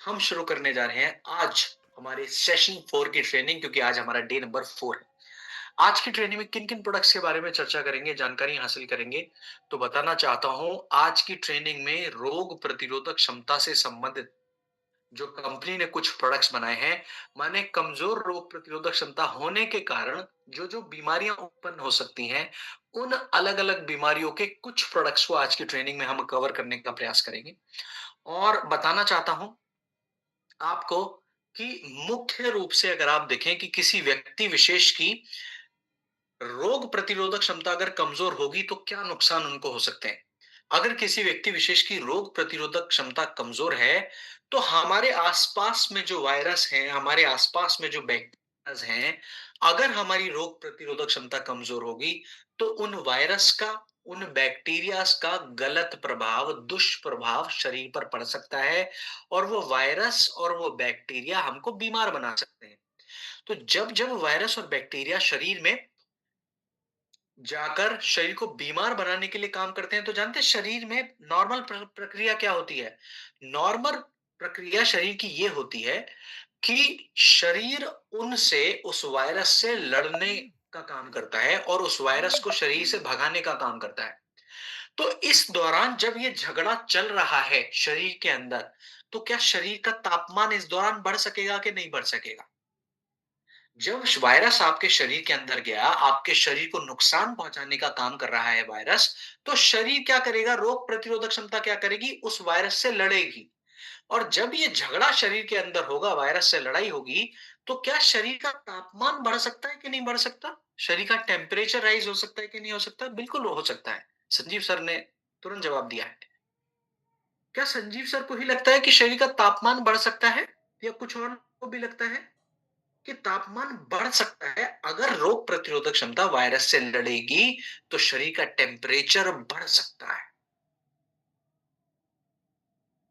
हम शुरू करने जा रहे हैं आज हमारे सेशन 4 की ट्रेनिंग, क्योंकि आज हमारा डे नंबर 4 है। आज की ट्रेनिंग में किन-किन प्रोडक्ट्स के बारे में चर्चा करेंगे, जानकारी हासिल करेंगे। तो बताना चाहता हूँ, आज की ट्रेनिंग में रोग प्रतिरोधक क्षमता से संबंधित जो कंपनी ने कुछ प्रोडक्ट्स बनाए हैं, माने कमजोर रोग प्रतिरोधक क्षमता होने के कारण जो-जो बीमारियां उत्पन्न हो सकती हैं, उन अलग-अलग बीमारियों के कुछ प्रोडक्ट्स को आज की ट्रेनिंग में हम कवर करने का प्रयास करेंगे। और बताना चाहता हूं आपको कि मुख्य रूप से अगर आप देखें कि किसी व्यक्ति विशेष की रोग प्रतिरोधक क्षमता अगर कमजोर होगी तो क्या नुकसान उनको हो सकते हैं। अगर किसी व्यक्ति विशेष की रोग प्रतिरोधक क्षमता कमजोर है, तो हमारे आसपास में जो वायरस हैं, हमारे आसपास में जो बैक्टीरियाज हैं, अगर हमारी रोग प्रतिरोधक क्षमता कमजोर होगी, तो उन वायरस का, उन बैक्टीरियाज का गलत प्रभाव, दुष्प्रभाव शरीर पर पड़ सकता है और वो वायरस और वो बैक्टीरिया हमको बीमार बना सकते हैं। तो जब जब वायरस और बैक्टीरिया शरीर में जाकर शरीर को बीमार बनाने के लिए काम करते हैं, तो जानते हैं शरीर में नॉर्मल प्रक्रिया क्या होती है। नॉर्मल प्रक्रिया शरीर की ये होती है कि शरीर उनसे, उस वायरस से लड़ने का काम करता है और उस वायरस को शरीर से भगाने का काम करता है। तो इस दौरान जब ये झगड़ा चल रहा है शरीर के अंदर, तो क्या शरीर का तापमान इस दौरान बढ़ सकेगा कि नहीं बढ़ सकेगा। जब वायरस आपके शरीर के अंदर गया, आपके शरीर को नुकसान पहुंचाने का काम कर रहा है वायरस, तो शरीर क्या करेगा, रोग प्रतिरोधक क्षमता क्या करेगी, उस वायरस से लड़ेगी। और जब ये झगड़ा शरीर के अंदर होगा, वायरस से लड़ाई होगी, तो क्या शरीर का तापमान बढ़ सकता है कि नहीं बढ़ सकता। शरीर का टेम्परेचर राइज हो सकता है कि नहीं हो सकता, बिल्कुल हो सकता है। संजीव सर ने तुरंत जवाब दिया है। क्या संजीव सर को ही लगता है कि शरीर का तापमान बढ़ सकता है, या कुछ और को भी लगता है कि तापमान बढ़ सकता है। अगर रोग प्रतिरोधक क्षमता वायरस से लड़ेगी, तो शरीर का टेम्परेचर बढ़ सकता है।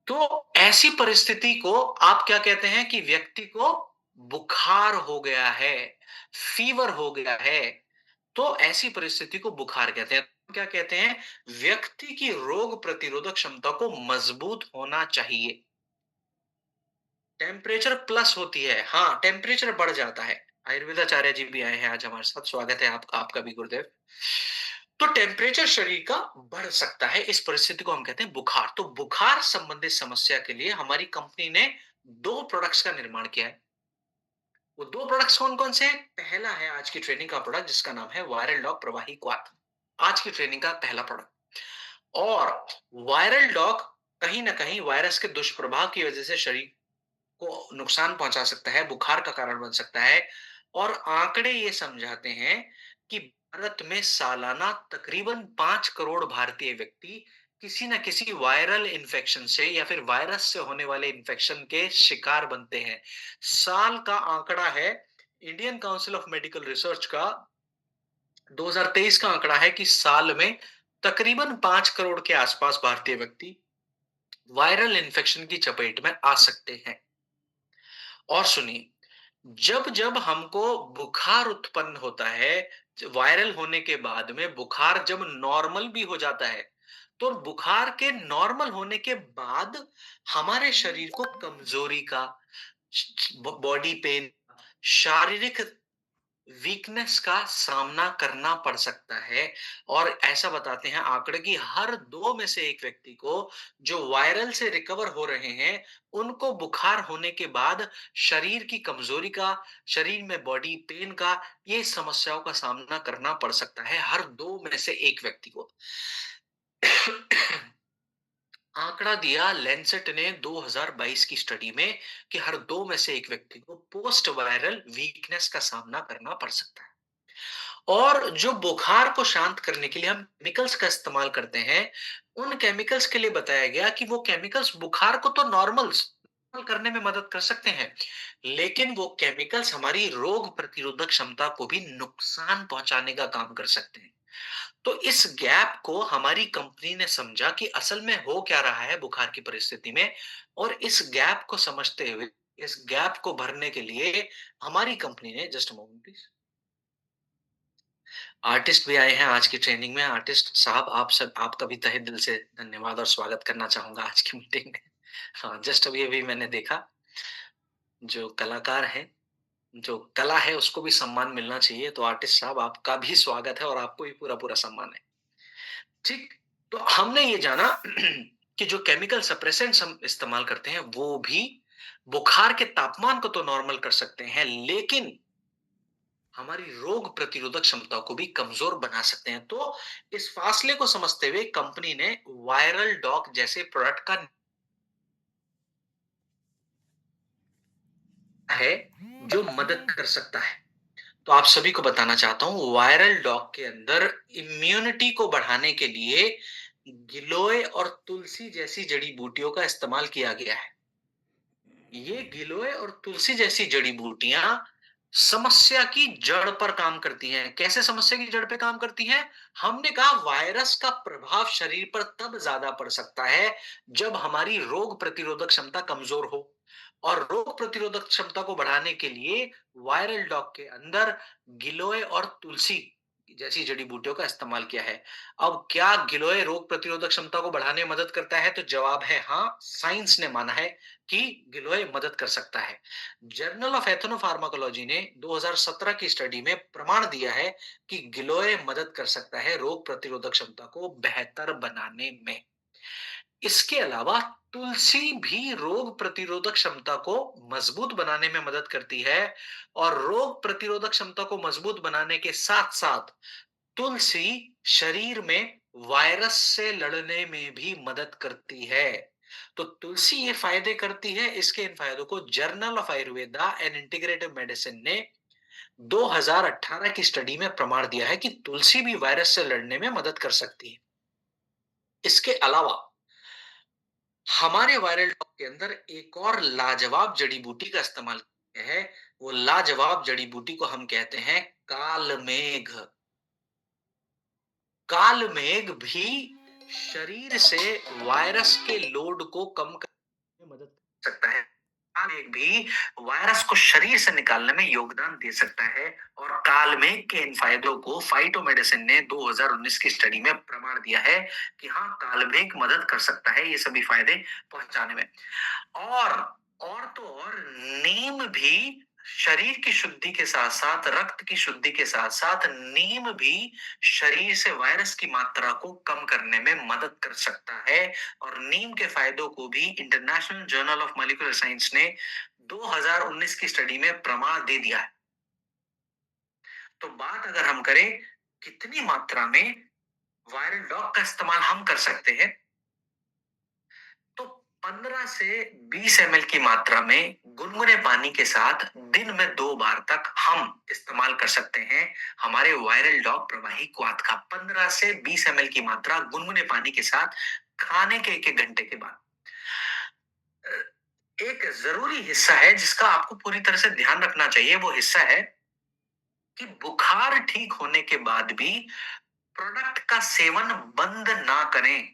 तो ऐसी परिस्थिति को आप क्या कहते हैं कि व्यक्ति को बुखार हो गया है, फीवर हो गया है। तो ऐसी परिस्थिति को बुखार कहते हैं। तो क्या कहते हैं, व्यक्ति की रोग प्रतिरोधक क्षमता को मजबूत होना चाहिए। टेम्परेचर प्लस होती है, हाँ, टेम्परेचर बढ़ जाता है। आयुर्वेदाचार्य जी भी आए हैं आज हमारे साथ, स्वागत है आपका, आपका भी गुरुदेव। तो टेम्परेचर शरीर का बढ़ सकता है, इस परिस्थिति को हम कहते हैं बुखार। तो बुखार संबंधित समस्या के लिए हमारी कंपनी ने दो प्रोडक्ट्स का निर्माण किया है। वो दो प्रोडक्ट्स कौन कौन से हैं? पहला है आज की ट्रेनिंग का प्रोडक्ट जिसका नाम है वायरल डॉग प्रवाही क्वाथ। आज की ट्रेनिंग का पहला प्रोडक्ट। और वायरल डॉग कहीं ना कहीं वायरस के दुष्प्रभाव की वजह से शरीर को नुकसान पहुंचा सकता है, बुखार का कारण बन सकता है। और आंकड़े ये समझाते हैं कि भारत में सालाना तकरीबन 5 करोड़ भारतीय व्यक्ति किसी न किसी वायरल इन्फेक्शन से या फिर वायरस से होने वाले इन्फेक्शन के शिकार बनते हैं। साल का आंकड़ा है, Indian council of medical research का 2023 का आंकड़ा है कि साल में तकरीबन 5 करोड़ के आसपास भारतीय व्यक्ति वायरल इन्फेक्शन की चपेट में आ सकते हैं। और सुनिए, जब जब हमको बुखार उत्पन्न होता है, वायरल होने के बाद में बुखार जब नॉर्मल भी हो जाता है, तो बुखार के नॉर्मल होने के बाद हमारे शरीर को कमजोरी का, बॉडी पेन, शारीरिक वीकनेस का सामना करना पड़ सकता है। और ऐसा बताते हैं आंकड़े कि हर दो में से एक व्यक्ति को जो वायरल से रिकवर हो रहे हैं, उनको बुखार होने के बाद शरीर की कमजोरी का, शरीर में बॉडी पेन का, ये समस्याओं का सामना करना पड़ सकता है हर दो में से एक व्यक्ति को। आंकड़ा दिया लेंसेट ने 2022 की स्टडी में कि हर दो में से एक व्यक्ति को पोस्ट वायरल वीकनेस का सामना करना पड़ सकता है। और जो बुखार को शांत करने के लिए हम केमिकल्स का इस्तेमाल करते हैं, उन केमिकल्स के लिए बताया गया कि वो केमिकल्स बुखार को तो नॉर्मल करने में मदद कर सकते हैं, लेकिन वो केमिकल्स हमारी रोग प्रतिरोधक क्षमता को भी नुकसान पहुंचाने का काम कर सकते हैं। तो इस गैप को हमारी कंपनी ने समझा कि असल में हो क्या रहा है बुखार की परिस्थिति में। और इस गैप को समझते हुए, इस गैप को भरने के लिए हमारी कंपनी ने, जस्ट मोमेंट प्लीज, आर्टिस्ट भी आए हैं आज की ट्रेनिंग में। आर्टिस्ट साहब, आप सब, आपका भी तहे दिल से धन्यवाद और स्वागत करना चाहूंगा आज की मीटिंग में। हाँ, जस्ट अभी-अभी मैंने देखा, जो कलाकार हैं, जो कला है उसको भी सम्मान मिलना चाहिए, तो आर्टिस्ट साहब आपका भी स्वागत है और आपको भी पूरा-पूरा सम्मान है। ठीक, तो हमने ये जाना कि जो केमिकल सप्रेसेंट्स हम इस्तेमाल करते हैं, वो भी बुखार के तापमान को तो नॉर्मल कर सकते हैं, लेकिन हमारी रोग प्रतिरोधक क्षमता को भी कमजोर बना सकते हैं। तो इस फासले को समझते हुए कंपनी ने वायरल डॉग जैसे प्रोडक्ट का है जो मदद कर सकता है। तो आप सभी को बताना चाहता हूं, वायरल डॉग के अंदर इम्यूनिटी को बढ़ाने के लिए गिलोय और तुलसी जैसी जड़ी बूटियों का इस्तेमाल किया गया है। ये गिलोय और तुलसी जैसी जड़ी बूटियां समस्या की जड़ पर काम करती हैं। कैसे समस्या की जड़ पे काम करती हैं? हमने कहा वायरस का प्रभाव शरीर पर तब ज्यादा पड़ सकता है जब हमारी रोग प्रतिरोधक क्षमता कमजोर हो। और रोग प्रतिरोधक क्षमता को बढ़ाने के लिए वायरल डॉग के अंदर गिलोय और तुलसी जैसी जड़ी बूटियों का इस्तेमाल किया है। अब क्या गिलोय रोग प्रतिरोधक क्षमता को बढ़ाने में मदद करता है? तो जवाब है हाँ, साइंस ने माना है कि गिलोय मदद कर सकता है। जर्नल ऑफ एथनोफार्माकोलॉजी ने 2017 की स्टडी में प्रमाण दिया है कि गिलोय मदद कर सकता है रोग प्रतिरोधक क्षमता को बेहतर बनाने में। इसके अलावा तुलसी भी रोग प्रतिरोधक क्षमता को मजबूत बनाने में मदद करती है। और रोग प्रतिरोधक क्षमता को मजबूत बनाने के साथ साथ तुलसी शरीर में वायरस से लड़ने में भी मदद करती है। तो तुलसी ये फायदे करती है, इसके इन फायदों को journal of Ayurveda and integrative medicine ने 2018 की स्टडी में प्रमाण दिया है कि तुलसी भी वायरस से लड़ने में मदद कर सकती है। इसके अलावा हमारे वायरल टॉक के अंदर एक और लाजवाब जड़ी बूटी का इस्तेमाल किया है। वो लाजवाब जड़ी बूटी को हम कहते हैं कालमेघ। कालमेघ भी शरीर से वायरस के लोड को कम करने में मदद कर सकता है। कालमेघ भी वायरस को शरीर से निकालने में योगदान दे सकता है। और कालमेघ के इन फायदों को फाइटोमेडिसिन ने 2019 की स्टडी में प्रमाण दिया है कि हाँ, कालमेघ मदद कर सकता है ये सभी फायदे पहुंचाने में। और तो और नीम भी शरीर की शुद्धि के साथ साथ, रक्त की शुद्धि के साथ साथ नीम भी शरीर से वायरस की मात्रा को कम करने में मदद कर सकता है। और नीम के फायदों को भी international journal of molecular science ने 2019 की स्टडी में प्रमाण दे दिया है। तो बात अगर हम करें कितनी मात्रा में वायरल डॉग का इस्तेमाल हम कर सकते हैं, तो 15 से 20 ml की मात्रा में गुनगुने पानी के साथ दिन में 2 बार तक हम इस्तेमाल कर सकते हैं हमारे वायरल डॉग प्रवाही क्वाथ का। 15 से 20 ml की मात्रा गुनगुने पानी के साथ खाने के 1-1 घंटे के बाद। एक जरूरी हिस्सा है जिसका आपको पूरी तरह से ध्यान रखना चाहिए, वो हिस्सा है कि बुखार ठीक होने के बाद भी प्रोडक्ट का सेवन बंद ना करें।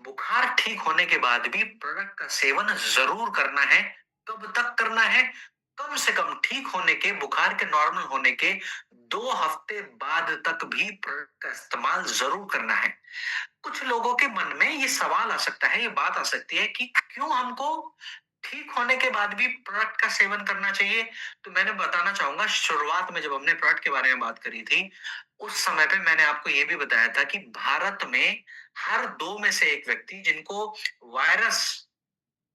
बुखार ठीक होने के बाद भी प्रोडक्ट का सेवन जरूर करना है। कब तक करना है? कम से कम ठीक होने के, बुखार के नॉर्मल होने के 2 हफ्ते बाद तक भी प्रोडक्ट का इस्तेमाल जरूर करना है। कुछ लोगों के मन में ये सवाल आ सकता है, ये बात आ सकती है कि क्यों हमको ठीक होने के बाद भी प्रोडक्ट का सेवन करना चाहिए? तो मैंने बताना चाहूंगा, शुरुआत में जब हमने प्रोडक्ट के बारे में बात करी थी, उस समय पे मैंने आपको ये भी बताया था कि भारत में हर 2 में से 1 व्यक्ति जिनको वायरस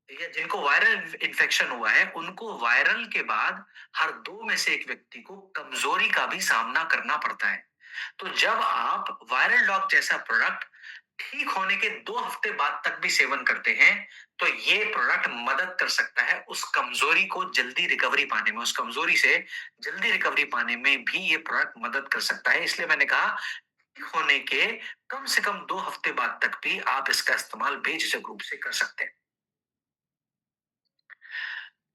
या जिनको वायरल इन्फेक्शन हुआ है, उनको वायरल के बाद हर 2 में से 1 व्यक्ति को कमजोरी का भी सामना करना पड़ता है। तो जब आप वायरल डॉग जैसा प्रोडक्ट ठीक होने के 2 हफ्ते बाद तक भी सेवन करते हैं, तो ये प्रोडक्ट मदद कर सकता है उस कमजोरी को जल्दी रिकवरी पाने में, उस कमजोरी से जल्दी रिकवरी पाने में भी ये प्रोडक्ट मदद कर सकता है। इसलिए मैंने कहा ठीक होने के कम से कम 2 हफ्ते बाद तक भी आप इसका इस्तेमाल बेझिझक रूप से कर सकते हैं।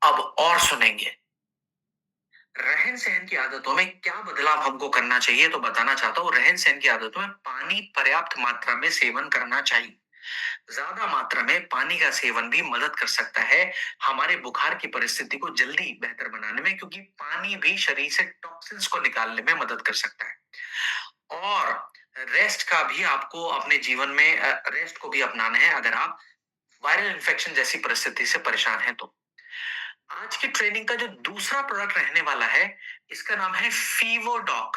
अब और सुनेंगे रहन सहन की आदतों में क्या बदलाव हमको करना चाहिए, तो बताना चाहता हूँ रहन सहन की आदतों में पानी पर्याप्त मात्रा में सेवन करना चाहिए। ज्यादा मात्रा में पानी का सेवन भी मदद कर सकता है हमारे बुखार की परिस्थिति को जल्दी बेहतर बनाने में, क्योंकि पानी भी शरीर से टॉक्सिन्स को निकालने में मदद कर सकता है। और रेस्ट का भी आपको अपने जीवन में रेस्ट को भी अपनाना है। अगर आप वायरल इन्फेक्शन जैसी परिस्थिति से परेशान हैं तो। आज की ट्रेनिंग का जो दूसरा प्रोडक्ट रहने वाला है, इसका नाम है फीवोडॉक।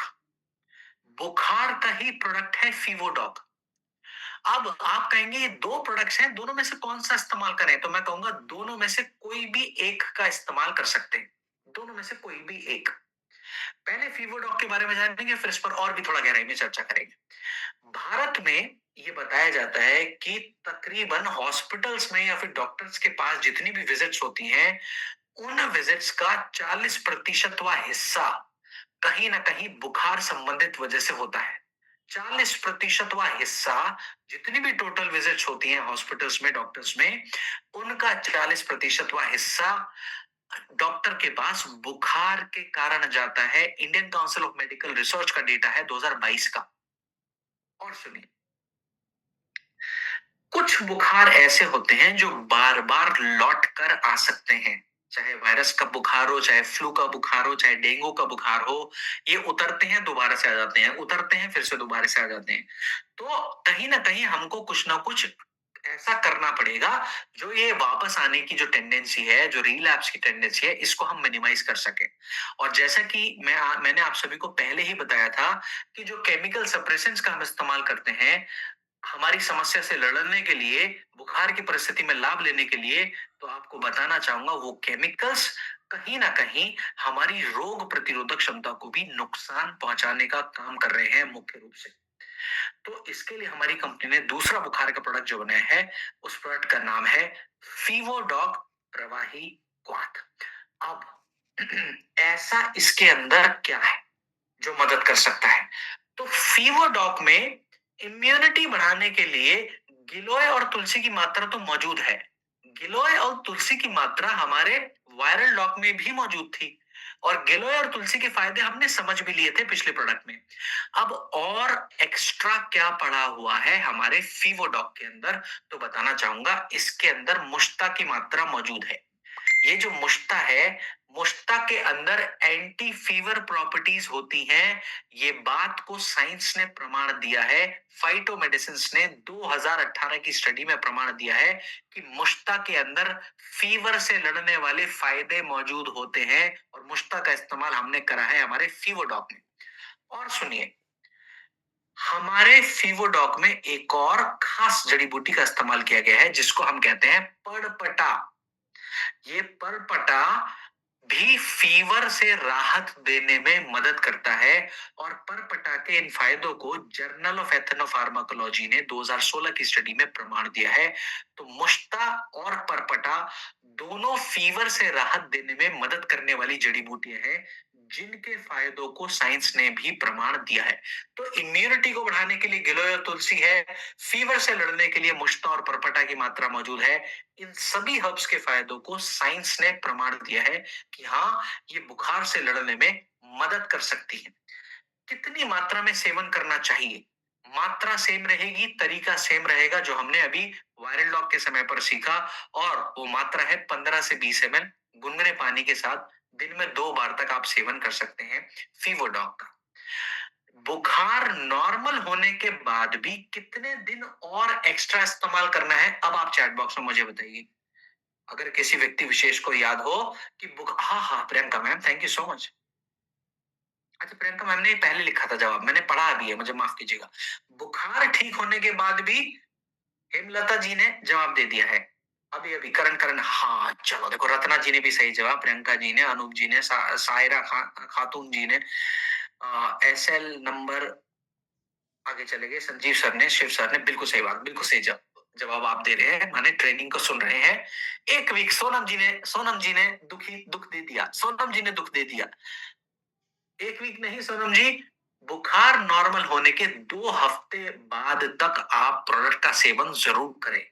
बुखार का ही प्रोडक्ट है फीवोडॉक। अब आप कहेंगे ये 2 प्रोडक्ट्स हैं, दोनों में से कौन-सा इस्तेमाल करें? तो मैं कहूँगा दोनों में से कोई भी एक का इस्तेमाल कर सकते हैं। दोनों में से कोई भी एक। पहले फीवोडॉक के बारे में जानेंगे, फिर इस पर और भी थोड़ा गहराई में चर्चा करेंगे। भारत में ये बताया जाता है कि तकरीबन हॉस्पिटल्स में या फिर डॉक्टर्स के पास जितनी भी विजिट्स होती हैं, उन विजिट्स का 40% हिस्सा कहीं ना कहीं बुखार संबंधित वजह से होता है। 40% हिस्सा जितनी भी टोटल विजिट्स होती हैं हॉस्पिटल्स में डॉक्टर्स में, उनका 40% हिस्सा डॉक्टर के पास बुखार के कारण जाता है। Indian council of medical research का डेटा है 2022 का। और सुनिए, कुछ बुखार ऐसे होते हैं जो बार बार लौट कर आ सकते हैं। चाहे वायरस का बुखार हो, चाहे फ्लू का बुखार हो, चाहे डेंगू का बुखार हो, ये उतरते हैं दोबारा से आ जाते हैं, उतरते हैं फिर से दोबारा से आ जाते हैं। तो कहीं ना कहीं हमको कुछ ना कुछ ऐसा करना पड़ेगा जो ये वापस आने की जो टेंडेंसी है, जो रिलैप्स की टेंडेंसी है, इसको हम मिनिमाइज कर सके। और जैसा कि मैंने आप सभी को पहले ही बताया था कि जो केमिकल सप्रेसेंट्स का हम इस्तेमाल करते हैं हमारी समस्या से लड़ने के लिए, बुखार की परिस्थिति में लाभ लेने के लिए, तो आपको बताना चाहूंगा वो केमिकल्स कहीं ना कहीं हमारी रोग प्रतिरोधक क्षमता को भी नुकसान पहुंचाने का काम कर रहे हैं मुख्य रूप से। तो इसके लिए हमारी कंपनी ने दूसरा बुखार का प्रोडक्ट जो बनाया है, उस प्रोडक्ट का नाम है फीवोडॉक प्रवाही क्वाथ। अब ऐसा इसके अंदर क्या है जो मदद कर सकता है? तो फीवरडॉक में इम्यूनिटी बढ़ाने के लिए गिलोय और तुलसी की मात्रा तो मौजूद है। गिलोय और तुलसी की मात्रा हमारे वायरल डॉक में भी मौजूद थी, और गिलोय और तुलसी के फायदे हमने समझ भी लिए थे पिछले प्रोडक्ट में। अब और एक्स्ट्रा क्या पड़ा हुआ है हमारे फीवोडॉक के अंदर, तो बताना चाहूंगा इसके अंदर मुश्ता की मात्रा मौजूद है। ये जो मुश्ता है, मुश्ता के अंदर एंटी फीवर प्रॉपर्टीज होती हैं। ये बात को साइंस ने प्रमाण दिया है। फाइटोमेडिसिन ने 2018 की स्टडी में प्रमाण दिया है कि मुश्ता के अंदर फीवर से लड़ने वाले फायदे मौजूद होते हैं, और मुश्ता का इस्तेमाल हमने करा है हमारे फीवरडॉक में। और सुनिए, हमारे फीवरडॉक में एक और खास जड़ी बूटी का इस्तेमाल किया गया है जिसको हम कहते हैं पड़पटा। ये परपटा भी फीवर से राहत देने में मदद करता है, और परपटा के इन फायदों को जर्नल ऑफ एथनोफार्माकोलॉजी ने 2016 की स्टडी में प्रमाण दिया है। तो मुश्ता और परपटा दोनों फीवर से राहत देने में मदद करने वाली जड़ी बूटियां हैं, जिनके फायदों को साइंस ने भी प्रमाण दिया है। तो इम्यूनिटी को बढ़ाने के लिए गिलोय और तुलसी है, फीवर से लड़ने के लिए मुश्ता और परपटा की मात्रा मौजूद है। इन सभी हर्ब्स के फायदों को साइंस ने प्रमाण दिया है कि हाँ, ये बुखार से लड़ने में मदद कर सकती है। कितनी मात्रा में सेवन करना चाहिए? मात्रा सेम रहेगी, तरीका सेम रहेगा जो हमने अभी वायरल डॉग के समय पर सीखा, और वो मात्रा है 15 से 20 ml गुनगुने पानी के साथ। दिन में 2 बार तक आप सेवन कर सकते हैं फीवरडॉग का। बुखार नॉर्मल होने के बाद भी कितने दिन और एक्स्ट्रा इस्तेमाल करना है, अब आप चैट बॉक्स में मुझे बताइए। अगर किसी व्यक्ति विशेष को याद हो कि बुक हाँ हाँ Priyanka ma'am, thank you so much. अच्छा, प्रियंका मैम ने पहले लिखा था जवाब, मैंने पढ़ा भी है, मुझे माफ कीजिएगा। बुखार ठीक होने के बाद भी हेमलता जी ने जवाब दे दिया है। अभी अभी करण करण, हाँ चलो देखो, रत्ना जी ने भी सही जवाब, प्रियंका जी ने, अनूप जी ने, सायरा खातून जी ने, एस एल नंबर आगे चले गए, संजीव सर ने, शिव सर ने, बिल्कुल सही बात, बिल्कुल सही जवाब आप दे रहे हैं, माने ट्रेनिंग को सुन रहे हैं। एक वीक, सोनम जी ने दुख दे दिया, सोनम जी ने दुख दे दिया। एक वीक नहीं सोनम जी, बुखार नॉर्मल होने के 2 हफ्ते बाद तक आप प्रोडक्ट का सेवन जरूर करें।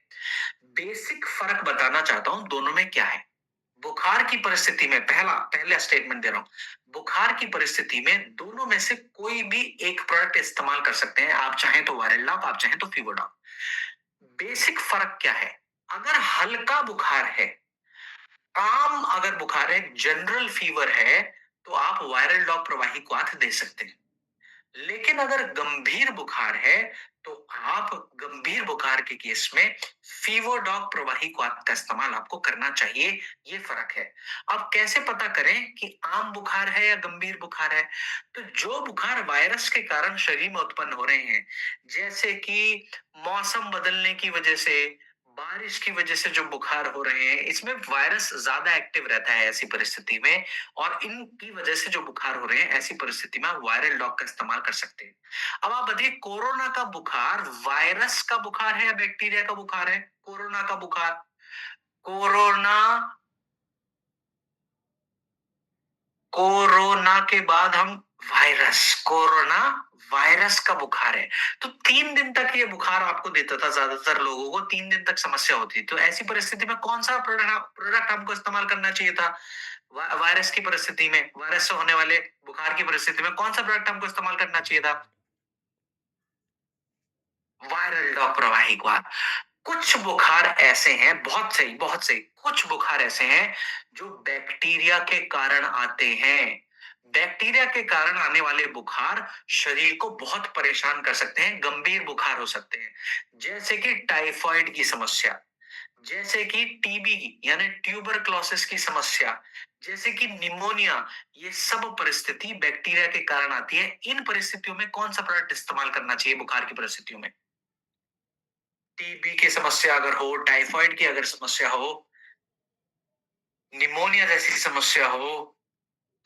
बेसिक फर्क बताना चाहता हूं दोनों में क्या है। बुखार की परिस्थिति में पहला स्टेटमेंट दे रहा हूं, बुखार की परिस्थिति में दोनों में से कोई भी एक प्रोडक्ट इस्तेमाल कर सकते हैं। आप चाहें तो वायरल डॉक, आप चाहें तो फीवरडॉक। बेसिक फर्क क्या है? अगर हल्का बुखार है, आम अगर बुखार है, जनरल फीवर है, तो आप वायरल डॉक प्रवाही क्वाथ दे सकते हैं। लेकिन अगर गंभीर बुखार है, तो आप गंभीर बुखार के केस में फीवरडॉग प्रवाही को आपका इस्तेमाल आपको करना चाहिए, ये फ़र्क है। अब कैसे पता करें कि आम बुखार है या गंभीर बुखार है? तो जो बुखार वायरस के कारण शरीर में उत्पन्न हो रहे हैं, जैसे कि मौसम बदलने की वजह से, बारिश की वजह से जो बुखार हो रहे हैं, इसमें वायरस ज़्यादा एक्टिव रहता है ऐसी परिस्थिति में, और इनकी वजह से जो बुखार हो रहे हैं, ऐसी परिस्थिति में आप वायरल डॉग का इस्तेमाल कर सकते हैं। अब आप बताइए, कोरोना का बुखार वायरस का बुखार है या बैक्टीरिया का बुखार है? कोरोना का बुखार, कोरोना, कोरोना के बाद हम वायरस, कोरोना वायरस का बुखार है। तो 3 दिन तक ये बुखार आपको देता था, ज्यादातर लोगों को 3 दिन तक समस्या होती। तो ऐसी परिस्थिति में कौन-सा प्रोडक्ट हमको इस्तेमाल करना चाहिए था? वायरस की परिस्थिति में, वायरस से होने वाले बुखार की परिस्थिति में कौन-सा प्रोडक्ट हमको इस्तेमाल करना चाहिए था? वायरल डॉग प्रवाहिक वात। कुछ बुखार ऐसे हैं, बहुत सही, बहुत सही। कुछ बुखार ऐसे हैं जो बैक्टीरिया के कारण आते हैं। बैक्टीरिया के कारण आने वाले बुखार शरीर को बहुत परेशान कर सकते हैं, गंभीर बुखार हो सकते हैं। जैसे कि टाइफाइड की समस्या, जैसे कि टीबी यानी ट्यूबरक्लोसिस की समस्या, जैसे कि निमोनिया, ये सब परिस्थिति बैक्टीरिया के कारण आती है। इन परिस्थितियों में कौन सा प्रोडक्ट इस्तेमाल करना चाहिए बुखार की परिस्थितियों में? टीबी की समस्या अगर हो, टाइफाइड की अगर समस्या हो, निमोनिया जैसी समस्या हो,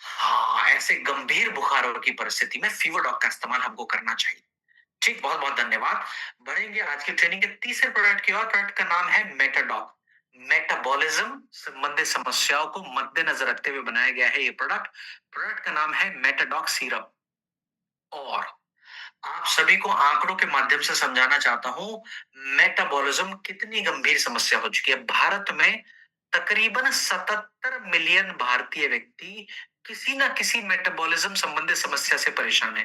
हाँ, ऐसे गंभीर बुखारों की परिस्थिति में फीवर डॉग का इस्तेमाल हमको करना चाहिए। ठीक, बहुत बहुत धन्यवाद। बढ़ेंगे आज की ट्रेनिंग के तीसरे प्रोडक्ट की ओर। प्रोडक्ट का नाम है मेटाडॉग। मेटाबॉलिज्म संबंधित समस्याओं को मद्देनजर रखते हुए बनाया गया है ये प्रोडक्ट। प्रोडक्ट का नाम है मेटाडॉग सीरप। और आप सभी को आंकड़ों के माध्यम से समझाना चाहता हूं, मेटाबॉलिज्म कितनी गंभीर समस्या हो चुकी है। भारत में तकरीबन 77 मिलियन भारतीय व्यक्ति किसी ना किसी मेटाबॉलिज्म संबंधित समस्या से परेशान है।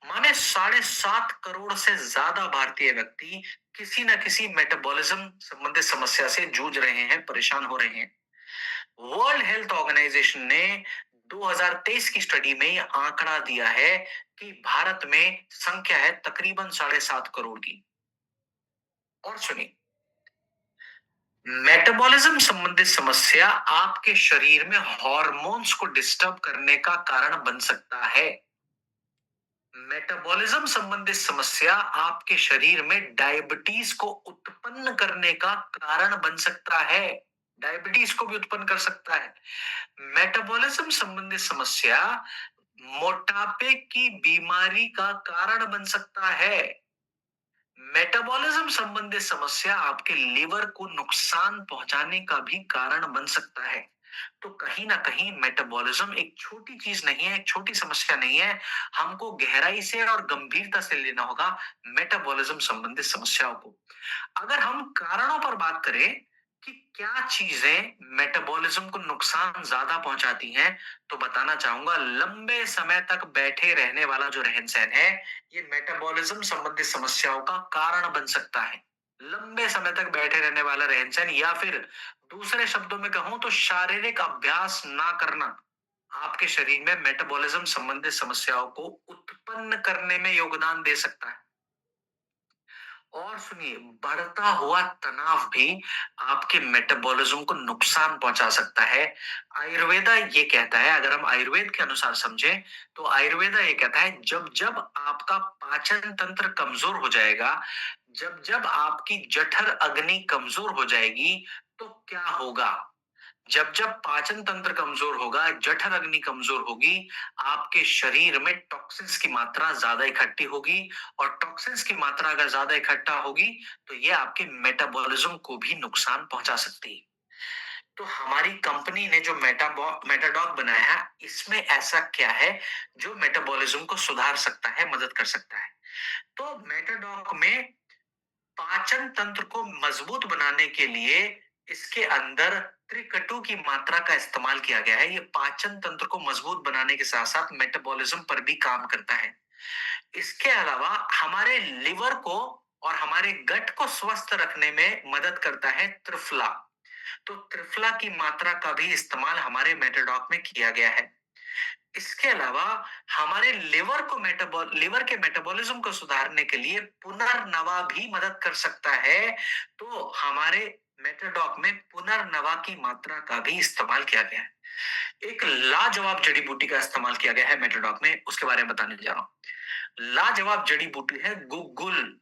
माने 7.5 करोड़ से ज्यादा भारतीय व्यक्ति किसी न किसी मेटाबॉलिज्म संबंधित समस्या से जूझ रहे हैं, परेशान हो रहे हैं। वर्ल्ड हेल्थ ऑर्गेनाइजेशन ने 2023 की स्टडी में यह आंकड़ा दिया है कि भारत में संख्या है तकरीबन 7.5 करोड़ की। और सुनिए, मेटाबॉलिज्म संबंधित समस्या आपके शरीर में हॉर्मोन्स को डिस्टर्ब करने का कारण बन सकता है। मेटाबॉलिज्म संबंधित समस्या आपके शरीर में डायबिटीज को उत्पन्न करने का कारण बन सकता है। डायबिटीज को भी उत्पन्न कर सकता है। मेटाबॉलिज्म संबंधित समस्या मोटापे की बीमारी का कारण बन सकता है। मेटाबॉलिज्म संबंधित समस्या आपके लिवर को नुकसान पहुंचाने का भी कारण बन सकता है। तो कहीं ना कहीं मेटाबॉलिज्म एक छोटी चीज नहीं है, एक छोटी समस्या नहीं है। हमको गहराई से और गंभीरता से लेना होगा मेटाबॉलिज्म संबंधित समस्याओं को। अगर हम कारणों पर बात करें कि क्या चीजें मेटाबॉलिज्म को नुकसान ज्यादा पहुंचाती हैं, तो बताना चाहूंगा, लंबे समय तक बैठे रहने वाला जो रहन सहन है, ये मेटाबॉलिज्म संबंधित समस्याओं का कारण बन सकता है। लंबे समय तक बैठे रहने वाला रहन सहन, या फिर दूसरे शब्दों में कहूं तो शारीरिक अभ्यास ना करना, आपके शरीर में मेटाबॉलिज्म संबंधित समस्याओं को उत्पन्न करने में योगदान दे सकता है। और सुनिए, बढ़ता हुआ तनाव भी आपके मेटाबॉलिज्म को नुकसान पहुंचा सकता है। आयुर्वेदा ये कहता है, अगर हम आयुर्वेद के अनुसार समझें, तो आयुर्वेदा ये कहता है, जब जब आपका पाचन तंत्र कमजोर हो जाएगा, जब जब आपकी जठर अग्नि कमजोर हो जाएगी, तो क्या होगा? जब जब पाचन तंत्र कमजोर होगा, जठर अग्नि कमजोर होगी, आपके शरीर में टॉक्सिन्स की मात्रा ज्यादा इकट्ठी होगी। और टॉक्सिन्स की मात्रा अगर ज्यादा इकट्ठा होगी, तो ये आपके मेटाबॉलिज्म को भी नुकसान पहुंचा सकती है। तो हमारी कंपनी ने जो मेटाडॉग बनाया है, इसमें ऐसा क्या है जो मेटाबॉलिज्म को सुधार सकता है, मदद कर सकता है? तो मेटाडॉग में पाचन तंत्र को मजबूत बनाने के लिए इसके अंदर त्रिकटु की मात्रा का इस्तेमाल किया गया है। ये पाचन तंत्र को मजबूत बनाने के साथ साथ मेटाबॉलिज्म पर भी काम करता है। इसके अलावा हमारे लिवर को और हमारे गट को स्वस्थ रखने में मदद करता है त्रिफला। तो त्रिफला की मात्रा का भी इस्तेमाल हमारे मेटाडॉक में किया गया है। इसके अलावा हमारे लिवर के मेटाबॉलिज्म को सुधारने के लिए पुनर्नवा भी मदद कर सकता है। तो हमारे मेटाडॉक में पुनर्नवा की मात्रा का भी इस्तेमाल किया गया है। एक लाजवाब जड़ी बूटी का इस्तेमाल किया गया है मेटाडॉक में, उसके बारे में बताने जा रहा हूं। लाजवाब जड़ी बूटी है गुग्गुल।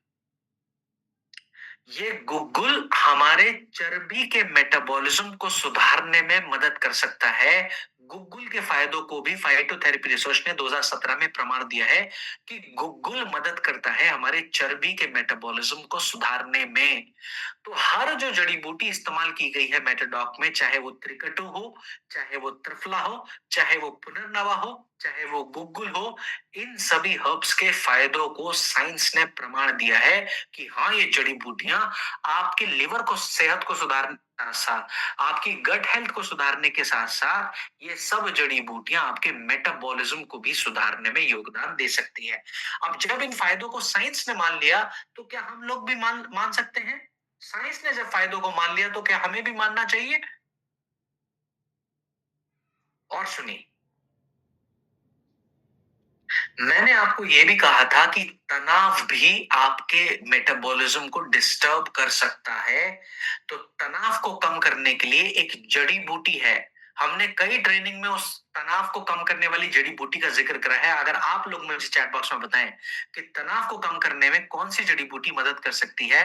ये गुग्गुल हमारे चर्बी के मेटाबॉलिज्म को सुधारने में मदद कर सकता है। गुग्गुल के फायदों को भी फाइटोथेरेपी रिसर्च ने 2017 में प्रमाण दिया है कि गुग्गुल मदद करता है हमारे चर्बी के मेटाबॉलिज्म को सुधारने में। तो हर जो जड़ी बूटी इस्तेमाल की गई है मेटाडॉक में, चाहे वो त्रिकटु हो, चाहे वो त्रिफला हो, चाहे वो पुनर्नवा हो, चाहे वो गुग्गुल हो, इन सभी हर्ब्स के फायदों को साइंस ने प्रमाण दिया है कि हाँ, ये जड़ी बूटियां आपके लिवर को, सेहत को सुधारने के साथ साथ आपकी गट हेल्थ को सुधारने के साथ साथ ये सब जड़ी बूटियां आपके मेटाबॉलिज्म को भी सुधारने में योगदान दे सकती है। अब जब इन फायदों को साइंस ने मान लिया, तो क्या हम लोग भी मान मान सकते हैं? साइंस ने जब फायदों को मान लिया, तो क्या हमें भी मानना चाहिए? और सुनिए, मैंने आपको यह भी कहा था कि तनाव भी आपके मेटाबॉलिज्म को डिस्टर्ब कर सकता है। तो तनाव को कम करने के लिए एक जड़ी बूटी है। हमने कई ट्रेनिंग में उस तनाव को कम करने वाली जड़ी बूटी का जिक्र करा है। अगर आप लोग मुझे चैट बॉक्स में बताएं कि तनाव को कम करने में कौन सी जड़ी बूटी मदद कर सकती है,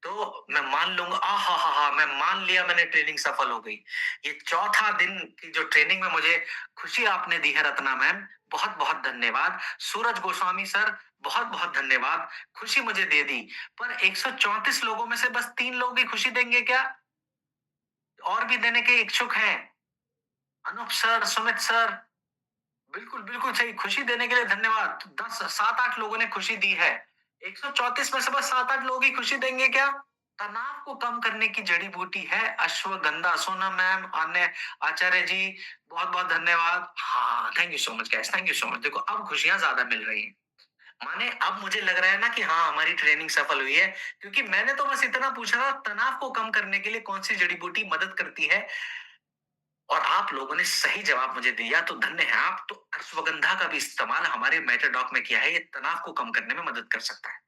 तो मैं मान लूंगा, हा, मैं मान लिया, मैंने ट्रेनिंग सफल हो गई। ये चौथा दिन की जो ट्रेनिंग में मुझे खुशी आपने दी है रत्ना मैम, बहुत बहुत धन्यवाद। सूरज गोस्वामी सर, बहुत बहुत धन्यवाद। खुशी मुझे दे दी। पर 134 लोगों में से बस 3 लोग ही खुशी देंगे क्या? और भी देने के इच्छुक हैं? अनूप सर, सुमित सर, बिल्कुल बिल्कुल सही, खुशी देने के लिए धन्यवाद। 7-8 लोगों ने खुशी दी है। 134 में से बस 7-8 लोग ही खुशी देंगे क्या? तनाव को कम करने की जड़ी बूटी है अश्वगंधा। सोना मैम, अन्य आचार्य जी, बहुत बहुत धन्यवाद। हाँ, thank you so much guys, thank you so much. देखो, अब खुशियां ज्यादा मिल रही हैं। माने अब मुझे लग रहा है ना कि हाँ, हमारी ट्रेनिंग सफल हुई है, क्योंकि मैंने तो बस इतना पूछा था, तनाव को कम करने के लिए कौन सी जड़ी बूटी मदद करती है, और आप लोगों ने सही जवाब मुझे दिया, तो धन्य है आप। तो अश्वगंधा का भी इस्तेमाल हमारे मेटाडॉक में किया है। ये तनाव को कम करने में मदद कर सकता है।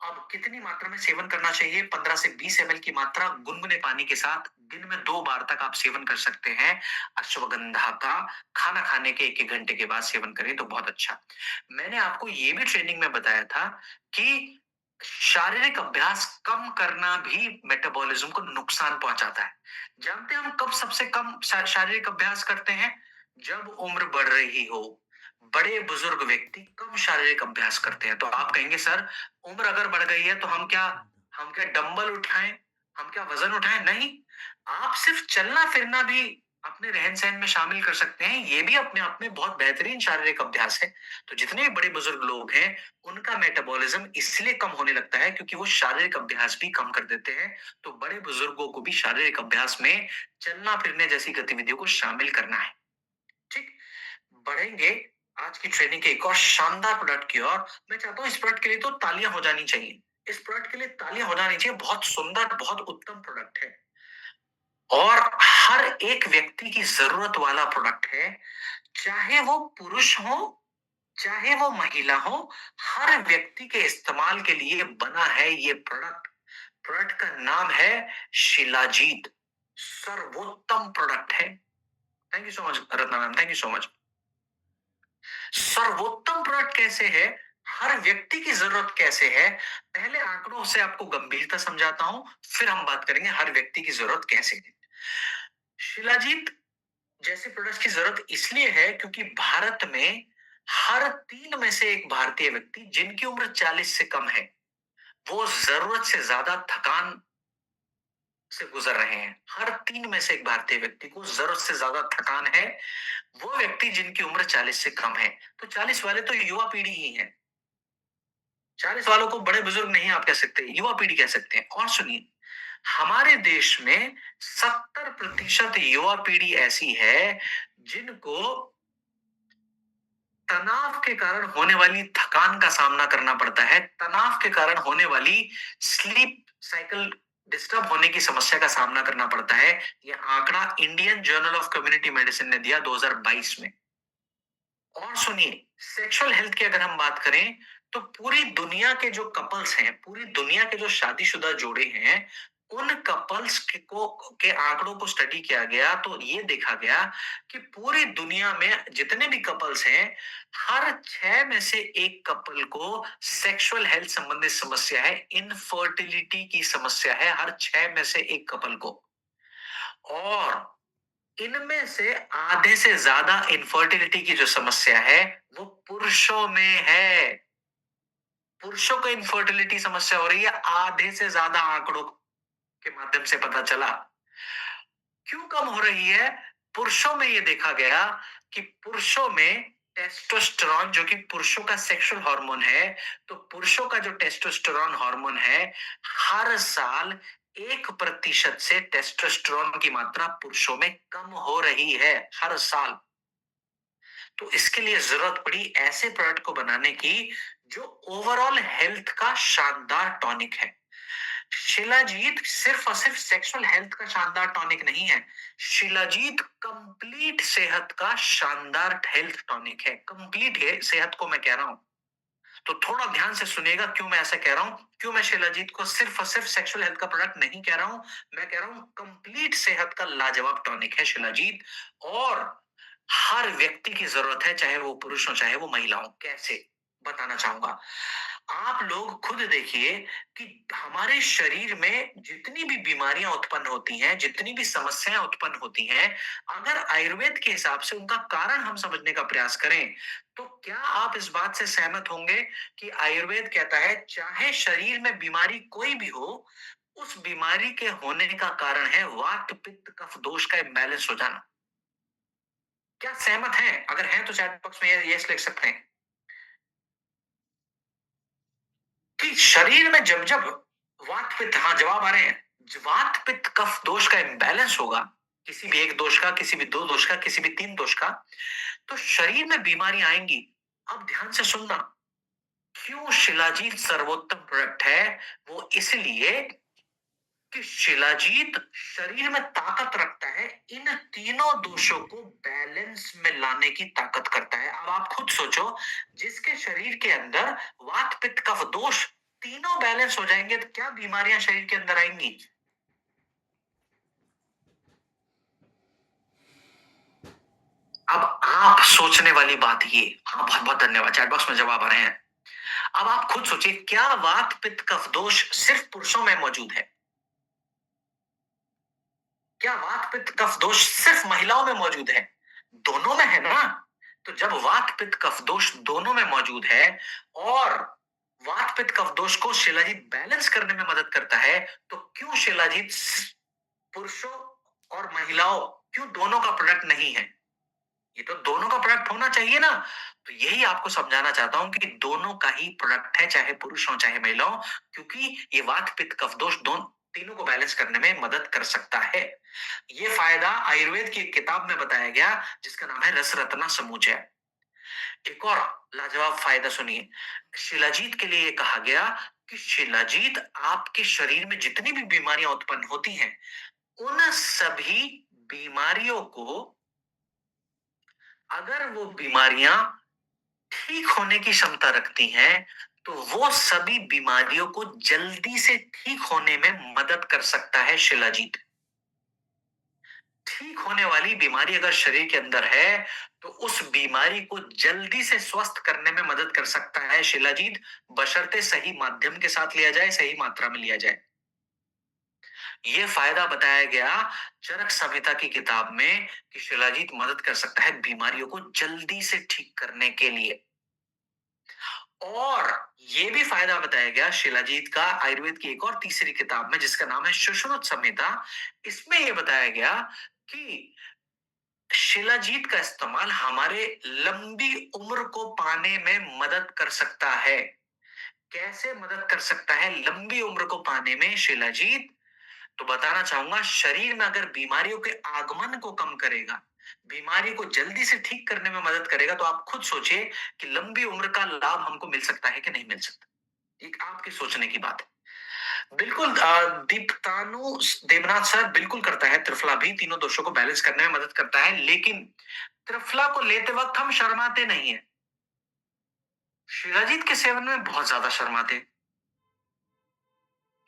अब कितनी मात्रा में सेवन करना चाहिए? 15 से 20 ml की मात्रा गुनगुने पानी के साथ दिन में 2 बार तक आप सेवन कर सकते हैं अश्वगंधा का। खाना खाने के 1-1 घंटे के बाद सेवन करें तो बहुत अच्छा। मैंने आपको ये भी ट्रेनिंग में बताया था कि शारीरिक अभ्यास कम करना भी मेटाबॉलिज्म को नुकसान पहुंचाता है। जानते हैं हम कब सबसे कम शारीरिक अभ्यास करते हैं? जब उम्र बढ़ रही हो। बड़े बुजुर्ग व्यक्ति कम शारीरिक अभ्यास करते हैं। तो आप कहेंगे सर, उम्र अगर बढ़ गई है तो हम क्या डंबल उठाएं, हम क्या वजन उठाएं? नहीं, आप सिर्फ चलना फिरना भी अपने रहन सहन में शामिल कर सकते हैं। ये भी अपने आप में बहुत बेहतरीन शारीरिक अभ्यास है। तो जितने भी बड़े बुजुर्ग लोग हैं, उनका मेटाबॉलिज्म इसलिए कम होने लगता है क्योंकि वो शारीरिक अभ्यास भी कम कर देते हैं। तो बड़े बुजुर्गों को भी शारीरिक अभ्यास में चलना फिरने जैसी गतिविधियों को शामिल करना है। ठीक, बढ़ेंगे आज की ट्रेनिंग के एक और शानदार प्रोडक्ट की ओर। मैं चाहता हूँ इस प्रोडक्ट के लिए तो तालियां हो जानी चाहिए। इस प्रोडक्ट के लिए तालियां हो जानी चाहिए। बहुत सुंदर, बहुत उत्तम प्रोडक्ट है, और हर एक व्यक्ति की जरूरत वाला प्रोडक्ट है। चाहे वो पुरुष हो, चाहे वो महिला हो, हर व्यक्ति के इस्तेमाल के लिए बना है ये प्रोडक्ट। प्रोडक्ट का नाम है शिलाजीत। सर्वोत्तम प्रोडक्ट है। Thank you so much Ratna ma'am, thank you so much. सर्वोत्तम प्रोडक्ट कैसे है, हर व्यक्ति की जरूरत कैसे है, पहले आंकड़ों से आपको गंभीरता समझाता हूं, फिर हम बात करेंगे हर व्यक्ति की जरूरत कैसे है। शिलाजीत जैसे प्रोडक्ट की जरूरत इसलिए है क्योंकि भारत में हर 3 में से एक भारतीय व्यक्ति जिनकी उम्र 40 से कम है, वो जरूरत से ज्यादा थकान से गुजर रहे हैं। हर 3 में से एक भारतीय व्यक्ति को जरूरत से ज्यादा थकान है। वो व्यक्ति जिनकी उम्र 40 से कम है, तो 40 वाले तो युवा पीढ़ी ही है। 40 वालों को बड़े बुजुर्ग नहीं आप कह सकते, युवा पीढ़ी कह सकते हैं। और सुनिए, हमारे देश में 70% युवा पीढ़ी ऐसी है जिनको तनाव के कारण होने वाली थकान का सामना करना पड़ता है। तनाव के कारण होने वाली स्लीप साइकिल डिस्टर्ब होने की समस्या का सामना करना पड़ता है। यह आंकड़ा Indian journal of community medicine ने दिया 2022 में। और सुनिए, सेक्सुअल हेल्थ की अगर हम बात करें, तो पूरी दुनिया के जो कपल्स हैं, पूरी दुनिया के जो शादीशुदा जोड़े हैं, उन कपल्स के आंकड़ों को स्टडी किया गया, तो ये देखा गया कि पूरी दुनिया में जितने भी कपल्स हैं, हर 6 में से 1 कपल को सेक्सुअल हेल्थ संबंधित समस्या है, इनफर्टिलिटी की समस्या है, हर 6 में से 1 कपल को। और इनमें से आधे से ज्यादा इनफर्टिलिटी की जो समस्या है, वो पुरुषों में है। पुरुषों को इनफर्टिलिटी समस्या हो रही है, आधे से ज्यादा आंकड़ों के माध्यम से पता चला। क्यों कम हो रही है? पुरुषों में ये देखा गया कि पुरुषों में टेस्टोस्टेरोन, जो कि पुरुषों का सेक्सुअल हार्मोन है, तो पुरुषों का जो टेस्टोस्टेरोन हार्मोन है, हर साल 1% से टेस्टोस्टेरोन की मात्रा पुरुषों में कम हो रही है, हर साल। तो इसके लिए जरूरत पड़ी ऐसे प्रोडक्ट को बनाने की जो ओवरऑल हेल्थ का शानदार टॉनिक है। शिलाजीत सिर्फ और सिर्फ सेक्सुअल हेल्थ का शानदार टॉनिक नहीं है, शिलाजीत कंप्लीट सेहत का शानदार हेल्थ टॉनिक है। कंप्लीट सेहत को मैं कह रहा हूं, तो थोड़ा ध्यान से सुनिएगा क्यों मैं ऐसा कह रहा हूं, क्यों मैं शिलाजीत को सिर्फ और सिर्फ सेक्सुअल हेल्थ का प्रोडक्ट नहीं कह रहा हूं, मैं कह रहा हूं कंप्लीट सेहत का लाजवाब टॉनिक है शिलाजीत। और हर व्यक्ति की जरूरत है, चाहे वो पुरुष हो चाहे वो महिला हो। कैसे, बताना चाहूंगा। आप लोग खुद देखिए कि हमारे शरीर में जितनी भी बीमारियां उत्पन्न होती हैं, जितनी भी समस्याएं उत्पन्न होती हैं, अगर आयुर्वेद के हिसाब से उनका कारण हम समझने का प्रयास करें, तो क्या आप इस बात से सहमत होंगे कि आयुर्वेद कहता है चाहे शरीर में बीमारी कोई भी हो, उस बीमारी के होने का कारण है वात पित्त कफ दोष का इम्बैलेंस हो जाना। क्या सहमत हैं? अगर हैं तो चैट बॉक्स में यस लिख सकते हैं कि शरीर में जब जब वात पित्त, हाँ जवाब आ रहे हैं, वात पित्त कफ दोष का इम्बैलेंस होगा, किसी भी एक दोष का, किसी भी दो दोष का, किसी भी 3 दोष का, तो शरीर में बीमारी आएंगी। अब ध्यान से सुनना, क्यों शिलाजीत सर्वोत्तम प्रोडक्ट है? वो इसलिए कि शिलाजीत शरीर में ताकत रखता है, इन तीनों दोषों को बैलेंस में लाने की ताकत करता है। अब आप खुद सोचो, जिसके शरीर के अंदर वात पित्त कफ दोष तीनों बैलेंस हो जाएंगे, तो क्या बीमारियां शरीर के अंदर आएंगी? अब आप सोचने वाली बात ये, हाँ बहुत बहुत धन्यवाद, चैट बॉक्स में जवाब आ रहे हैं। अब आप खुद सोचिए, क्या वात पित्त कफ दोष सिर्फ पुरुषों में मौजूद है? क्या वात पित्त कफ दोष सिर्फ महिलाओं में मौजूद है? दोनों में है ना। तो जब वात पित्त कफ दोष दोनों में मौजूद है, और वात पित्त कफ दोष को शिलाजीत बैलेंस करने में मदद करता है, तो क्यों शिलाजीत पुरुषों और महिलाओं, क्यों दोनों का प्रोडक्ट नहीं है? ये तो दोनों का प्रोडक्ट होना चाहिए ना। तो यही आपको समझाना चाहता हूं कि दोनों का ही प्रोडक्ट है, चाहे पुरुष हो चाहे महिला हो, क्योंकि ये वात पित्त कफ दोष दोनों तीनों को बैलेंस करने में मदद कर सकता है। ये फायदा आयुर्वेद की एक किताब में बताया गया, जिसका नाम है रस रत्ना समूचय। एक और लाजवाब फायदा सुनिए, शिलाजीत के लिए कहा गया कि शिलाजीत आपके शरीर में जितनी भी बीमारियां उत्पन्न होती हैं, उन सभी बीमारियों को, अगर वो बीमारियां ठीक होने की क्षमता रखती हैं, तो वो सभी बीमारियों को जल्दी से ठीक होने में मदद कर सकता है शिलाजीत। ठीक होने वाली बीमारी अगर शरीर के अंदर है, तो उस बीमारी को जल्दी से स्वस्थ करने में मदद कर सकता है शिलाजीत, बशर्ते सही माध्यम के साथ लिया जाए, सही मात्रा में लिया जाए। यह फायदा बताया गया चरक संहिता की किताब में कि शिलाजीत मदद कर सकता है बीमारियों को जल्दी से ठीक करने के लिए। और ये भी फायदा बताया गया शिलाजीत का आयुर्वेद की एक और तीसरी किताब में, जिसका नाम है सुश्रुत संहिता। इसमें यह बताया गया कि शिलाजीत का इस्तेमाल हमारे लंबी उम्र को पाने में मदद कर सकता है। कैसे मदद कर सकता है लंबी उम्र को पाने में शिलाजीत? तो बताना चाहूंगा, शरीर में अगर बीमारियों के आगमन को कम करेगा, बीमारी को जल्दी से ठीक करने में मदद करेगा, तो आप खुद सोचिए कि लंबी उम्र का लाभ हमको मिल सकता है कि नहीं मिल सकता। एक आपके सोचने की बात है। बिल्कुल, दीप्तानु देवनाथ सर बिल्कुल करता है, त्रिफला भी तीनों दोषों को बैलेंस करने में मदद करता है, लेकिन त्रिफला को लेते वक्त हम शर्माते नहीं है, शिलाजीत के सेवन में बहुत ज्यादा शर्माते हैं।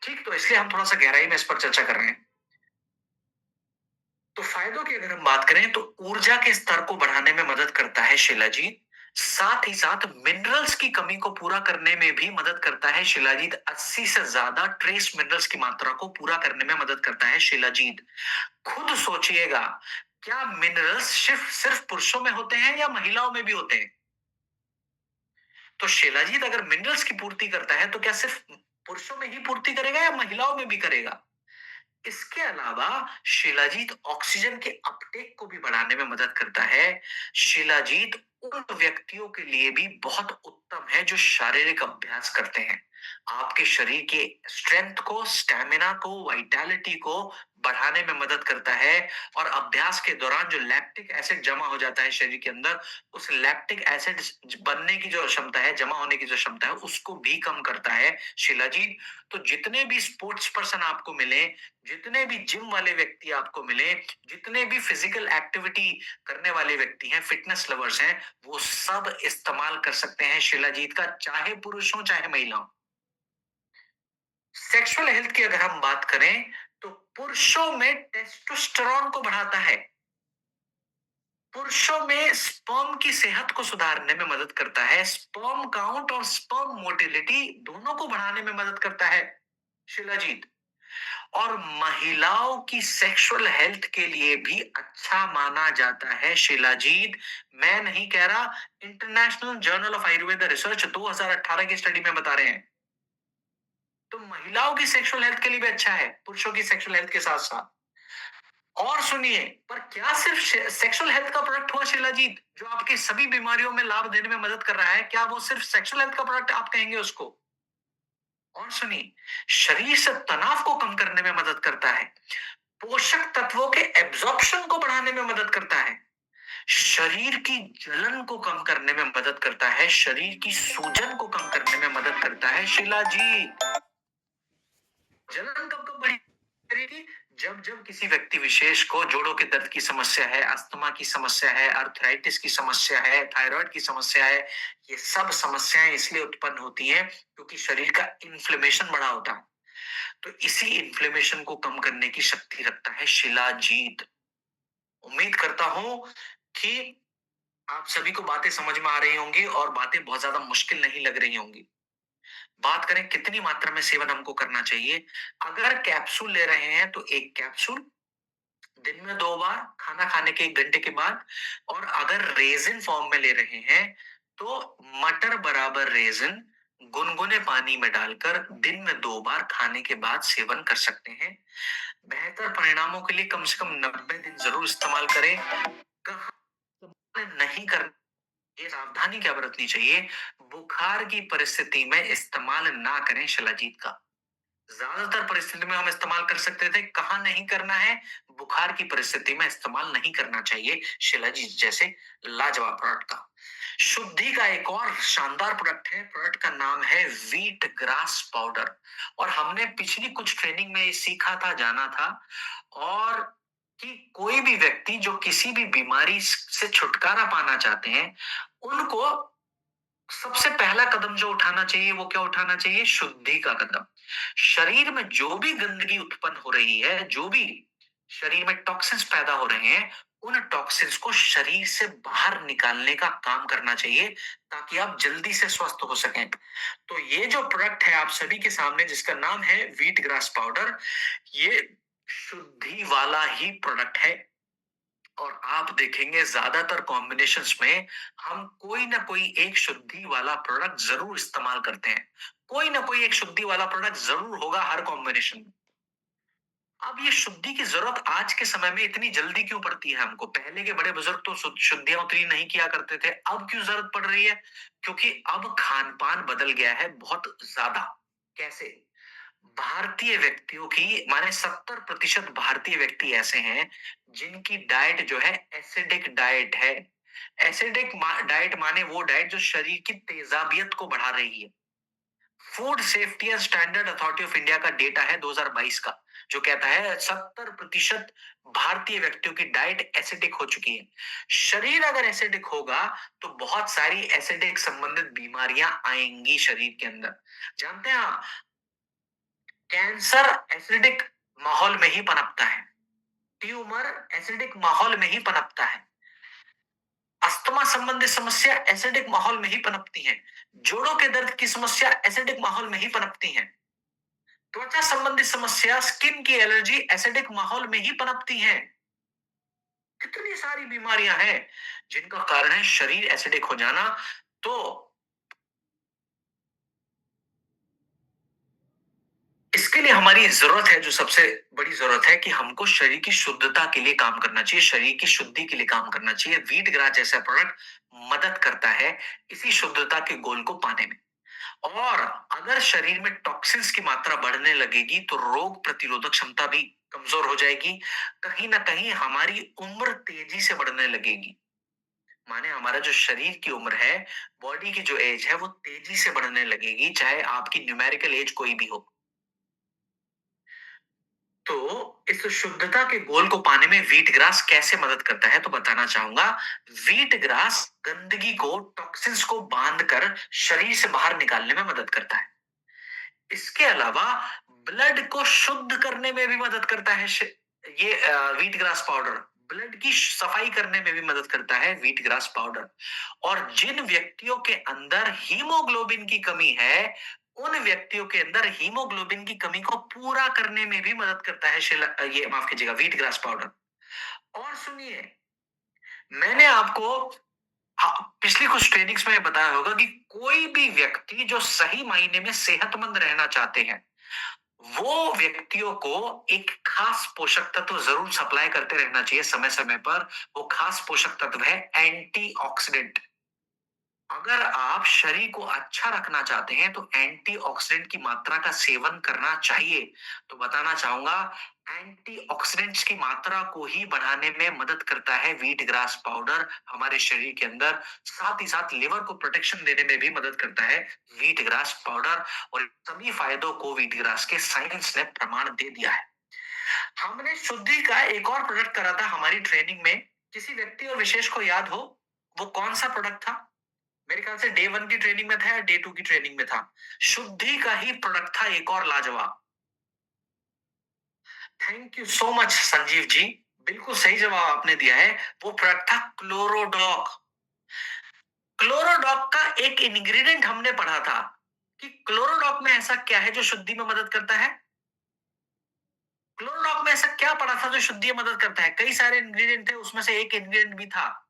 ठीक, तो इसलिए हम थोड़ा सा गहराई में इस पर चर्चा कर रहे हैं। तो फायदों की अगर हम बात करें तो ऊर्जा के स्तर को बढ़ाने में मदद करता है शिलाजीत। साथ ही साथ मिनरल्स की कमी को पूरा करने में भी मदद करता है शिलाजीत। 80 से ज्यादा ट्रेस मिनरल्स की मात्रा को पूरा करने में मदद करता है शिलाजीत। खुद सोचिएगा, क्या मिनरल्स सिर्फ सिर्फ पुरुषों में होते हैं या महिलाओं में भी होते हैं? तो शिलाजीत अगर मिनरल्स की पूर्ति करता है तो क्या सिर्फ पुरुषों में ही पूर्ति करेगा या महिलाओं में भी करेगा? इसके अलावा शिलाजीत ऑक्सीजन के अपटेक को भी बढ़ाने में मदद करता है। शिलाजीत उन व्यक्तियों के लिए भी बहुत उत्तम है जो शारीरिक अभ्यास करते हैं। आपके शरीर के स्ट्रेंथ को, स्टैमिना को, वाइटैलिटी को बढ़ाने में मदद करता है। और अभ्यास के दौरान जो लैक्टिक एसिड जमा हो जाता है शरीर के अंदर, उस लैक्टिक एसिड बनने की जो क्षमता है, जमा होने की जो क्षमता है, उसको भी कम करता है शिलाजीत। तो जितने भी स्पोर्ट्स पर्सन आपको मिले, जितने भी जिम वाले व्यक्ति आपको मिले, जितने भी फिजिकल एक्टिविटी करने वाले व्यक्ति हैं, फिटनेस लवर्स हैं, वो सब इस्तेमाल कर सकते हैं शिलाजीत का, चाहे पुरुष हो चाहे महिला हो। सेक्सुअल हेल्थ की अगर हम बात करें तो पुरुषों में टेस्टोस्टेरोन को बढ़ाता है, पुरुषों में स्पर्म की सेहत को सुधारने में मदद करता है, स्पर्म काउंट और स्पर्म मोटिलिटी दोनों को बढ़ाने में मदद करता है शिलाजीत। और महिलाओं की सेक्सुअल हेल्थ के लिए भी अच्छा माना जाता है शिलाजीत। मैं नहीं कह रहा, international journal of Ayurveda research 2018 की स्टडी में बता रहे हैं। तो महिलाओं की सेक्सुअल हेल्थ के लिए भी अच्छा है, पुरुषों की सेक्सुअल हेल्थ के साथ साथ। और सुनिए, पर क्या सिर्फ सेक्सुअल हेल्थ का प्रोडक्ट हुआ शिलाजीत जो आपकी सभी बीमारियों में लाभ देने में मदद कर रहा है? क्या वो सिर्फ सेक्सुअल हेल्थ का प्रोडक्ट आप कहेंगे उसको? और सुनिए, शरीर से तनाव को कम करने में मदद करता है, पोषक तत्वों के एब्जॉर्प्शन को बढ़ाने में मदद करता है, शरीर की जलन को कम करने में मदद करता है, शरीर की सूजन को कम करने में मदद करता है शिलाजीत। जलन कब कब बढ़ी करेगी? जब जब किसी व्यक्ति विशेष को जोड़ों के दर्द की समस्या है, अस्थमा की समस्या है, अर्थराइटिस की समस्या है, थायराइड की समस्या है। ये सब समस्याएं इसलिए उत्पन्न होती हैं क्योंकि शरीर का इन्फ्लेमेशन बढ़ा होता है। तो इसी इन्फ्लेमेशन को कम करने की शक्ति रखता है शिलाजीत। उम्मीद करता हूं कि आप सभी को बातें समझ में आ रही होंगी और बातें बहुत ज्यादा मुश्किल नहीं लग रही होंगी। बात करें कितनी मात्रा में सेवन हमको करना चाहिए। अगर कैप्सूल ले रहे हैं तो एक कैप्सूल दिन में 2 बार, खाना खाने के 1 घंटे के बाद। और अगर रेजिन फॉर्म में ले रहे हैं तो मटर बराबर रेजिन गुनगुने पानी में डालकर दिन में 2 बार खाने के बाद सेवन कर सकते हैं। बेहतर परिणामों के लिए कम से कम 90 दिन जरूर इस्तेमाल करें। कहाँ इस्तेमाल नहीं कर, ये सावधानी क्या बरतनी चाहिए, बुखार की परिस्थिति में इस्तेमाल ना करें शिलाजीत का। ज्यादातर परिस्थिति में हम इस्तेमाल कर सकते थे, कहाँ नहीं करना है, बुखार की परिस्थिति में इस्तेमाल नहीं करना चाहिए शिलाजीत जैसे लाजवाब प्रोडक्ट का। शुद्धि का एक और शानदार प्रोडक्ट है, प्रोडक्ट का नाम है व्हीट ग्रास पाउडर। और हमने पिछली कुछ ट्रेनिंग में ये सीखा था, जाना था, और कि कोई भी व्यक्ति जो किसी भी बीमारी से छुटकारा पाना चाहते हैं, उनको सबसे पहला कदम जो उठाना चाहिए वो क्या उठाना चाहिए? शुद्धि का कदम। शरीर में जो भी गंदगी उत्पन्न हो रही है, जो भी शरीर में टॉक्सिन्स पैदा हो रहे हैं, उन टॉक्सिन्स को शरीर से बाहर निकालने का काम करना चाहिए ताकि आप जल्दी से स्वस्थ हो सकें। तो ये जो प्रोडक्ट है आप सभी के सामने, जिसका नाम है व्हीट ग्रास पाउडर, ये शुद्धि वाला ही प्रोडक्ट है। और आप देखेंगे ज्यादातर कॉम्बिनेशंस में हम कोई ना कोई एक शुद्धि वाला प्रोडक्ट जरूर इस्तेमाल करते हैं, कोई ना कोई एक शुद्धि वाला प्रोडक्ट जरूर होगा हर कॉम्बिनेशन में। अब ये शुद्धि की जरूरत आज के समय में इतनी जल्दी क्यों पड़ती है हमको? पहले के बड़े बुजुर्ग तो शुद्धियां उतनी नहीं किया करते थे, अब क्यों जरूरत पड़ रही है? क्योंकि अब खान पान बदल गया है बहुत ज्यादा। कैसे? भारतीय व्यक्तियों की माने 70% भारतीय व्यक्ति ऐसे हैं जिनकी डाइट जो है एसिडिक डाइट है। एसिडिक डाइट माने वो डाइट जो शरीर की तेजाबियत को बढ़ा रही है। Food safety and standard authority of India का डेटा है 2022 का। जो कहता है 70% भारतीय व्यक्तियों की डाइट एसिडिक हो चुकी है। शरीर अगर एसिडिक होगा तो बहुत सारी एसिडिक संबंधित बीमारियां आएंगी शरीर के अंदर। जानते हैं आप, कैंसर एसिडिक माहौल में ही पनपता है, ट्यूमर एसिडिक माहौल में ही पनपता है, अस्थमा संबंधी समस्या एसिडिक माहौल में ही पनपती है, जोड़ों के दर्द की समस्या एसिडिक माहौल में ही पनपती है, त्वचा संबंधी समस्या, स्किन की एलर्जी एसिडिक माहौल में ही पनपती है। कितनी सारी बीमारियां हैं जिनका कारण है शरीर एसिडिक हो जाना। तो इसके लिए हमारी जरूरत है, जो सबसे बड़ी जरूरत है कि हमको शरीर की शुद्धता के लिए काम करना चाहिए, शरीर की शुद्धि के लिए काम करना चाहिए। व्हीट ग्रास जैसा प्रोडक्ट मदद करता है इसी शुद्धता के गोल को पाने में। और अगर शरीर में टॉक्सिन्स की मात्रा बढ़ने लगेगी तो रोग प्रतिरोधक क्षमता भी कमजोर हो जाएगी। कहीं ना कहीं हमारी उम्र तेजी से बढ़ने लगेगी। माने हमारा जो शरीर की उम्र है, बॉडी की जो एज है, वो तेजी से बढ़ने लगेगी, चाहे आपकी न्यूमेरिकल एज कोई भी हो। तो इस शुद्धता के गोल को पाने में व्हीट ग्रास कैसे मदद करता है तो बताना चाहूंगा। व्हीट ग्रास गंदगी को, टॉक्सिन्स को बांध कर शरीर से बाहर निकालने में मदद करता है। इसके अलावा ब्लड को शुद्ध करने में भी मदद करता है। ये व्हीट ग्रास पाउडर ब्लड की सफाई करने में भी मदद करता है, व्हीट ग्रास पाउडर। और जिन व्यक्तियों के अंदर हीमोग्लोबिन की कमी है, उन व्यक्तियों के अंदर हीमोग्लोबिन की कमी को पूरा करने में भी मदद करता है ये माफ कीजिएगा, व्हीट ग्रास पाउडर। और सुनिए, मैंने आपको पिछली कुछ ट्रेनिंग्स में बताया होगा कि कोई भी व्यक्ति जो सही मायने में सेहतमंद रहना चाहते हैं, वो व्यक्तियों को एक खास पोषक तत्व जरूर सप्लाई करते रहना चाहिए समय समय पर। वो खास पोषक तत्व है एंटीऑक्सीडेंट। अगर आप शरीर को अच्छा रखना चाहते हैं तो एंटीऑक्सीडेंट की मात्रा का सेवन करना चाहिए। तो बताना चाहूंगा, एंटीऑक्सीडेंट्स की मात्रा को ही बढ़ाने में मदद करता है व्हीट ग्रास पाउडर हमारे शरीर के अंदर। साथ ही साथ लिवर को प्रोटेक्शन देने में भी मदद करता है व्हीट ग्रास पाउडर। और सभी फायदों को व्हीट ग्रास के साइंस ने प्रमाण दे दिया है। हमने शुद्धि का एक और प्रोडक्ट करा था हमारी ट्रेनिंग में। किसी व्यक्ति और विशेष को याद हो वो कौन सा प्रोडक्ट था? मेरे ख्याल से डे 1 की ट्रेनिंग में था या डे 2 की ट्रेनिंग में था। शुद्धि का ही प्रोडक्ट था एक और लाजवाब। Thank you so much Sanjeev ji, बिल्कुल सही जवाब आपने दिया है। वो प्रोडक्ट था क्लोरोडॉक। क्लोरोडॉक का एक इंग्रेडिएंट हमने पढ़ा था कि क्लोरोडॉक में ऐसा क्या है जो शुद्धि में मदद करता है। क्लोरोडॉक में ऐसा क्या पढ़ा था जो शुद्धि में मदद करता है? कई सारे इंग्रेडिएंट थे, उसमें से एक इंग्रेडिएंट भी था